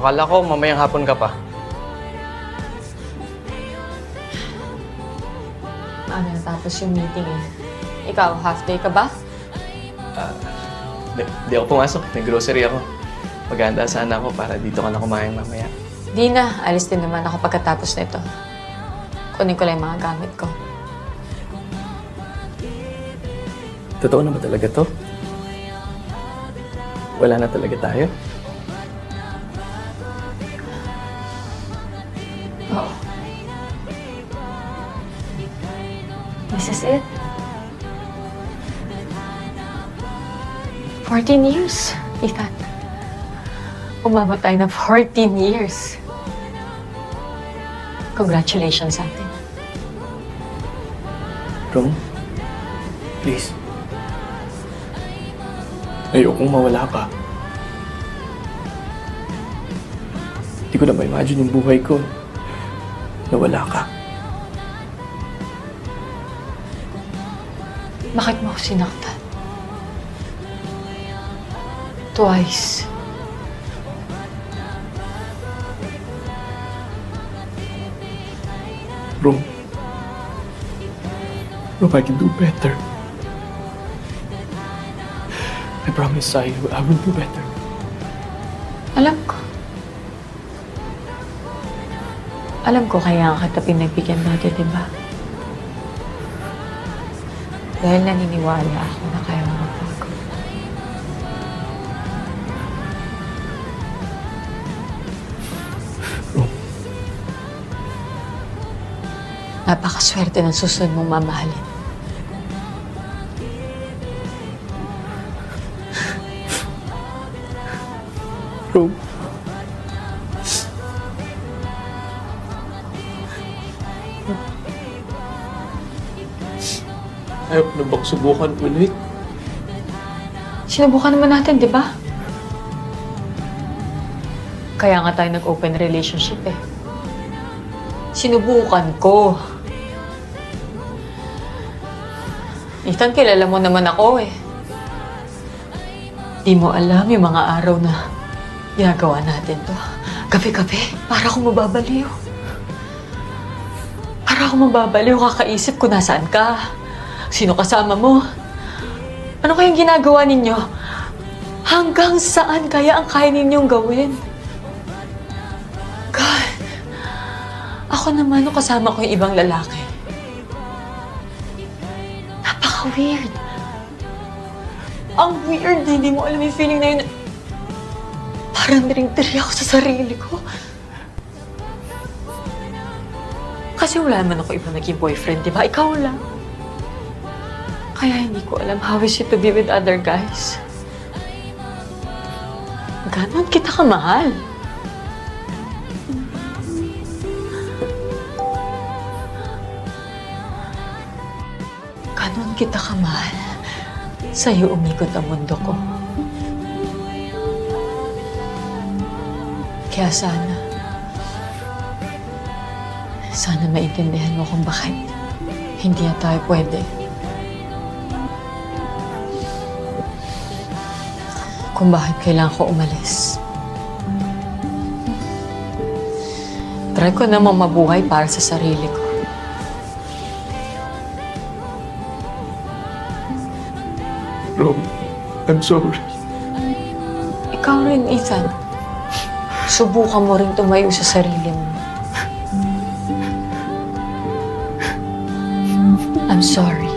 Akala ko mamayang hapon ka pa. Ano, natapos yung meeting eh. Ikaw, half day ka ba? Di ako pumasok. May grocery ako. Maghahanda sana ako para dito ka na kumain mamaya. Di na, alis din naman ako pagkatapos nito. Kunin ko lang yung mga gamit ko. Totoo na ba talaga to? Wala na talaga tayo? Oo. This is it. 14 years, Ethan. Umabot tayo ng 14 years. Congratulations sa atin. Rom, please. Ayokong mawala ka. Hindi ko na ma-imagine yung buhay ko. Nawala ka. Bakit mo ako sinaktan? Twice. Rom, I can do better. I promise I will do better. Alam ko. Alam ko kaya kita pinagbigyan natin, di ba? Dahil naniniwala ako na kaya mo magbago. Rom, Napakaswerte ng susunod mong mamahalin. Rom. Ayaw ko na bang subukan ulit? Sinubukan naman natin, di ba? Kaya nga tayo nag-open relationship eh. Sinubukan ko. Ethan, kilala mo naman ako eh. Di mo alam yung mga araw na ginagawa natin to. Gabi-gabi, para akong mababaliw. Para akong mababaliw, kakaisip ko nasaan ka. Sino kasama mo? Ano kayang ginagawa ninyo? Hanggang saan kaya ang kaya ninyong gawin? God, ako naman nung kasama ko yung ibang lalaki. Napaka-weird. Ang weird, hindi mo alam yung feeling na yun. Parang niring-tiri ako sa sarili ko. Kasi wala naman ako ibang naging boyfriend, di ba? Ikaw lang. Kaya hindi ko alam how is it to be with other guys. Ganon kita kamahal. Ganon kita kamahal. Sa'yo umikot ang mundo ko. Kaya sana maintindihan mo kung bakit hindi na tayo pwede. Kung bakit kailangan ko umalis. Try ko namang mabuhay para sa sarili ko. Rom, I'm sorry. Ikaw rin, Ethan. Subukan mo rin tumayo sa sarili mo. I'm sorry.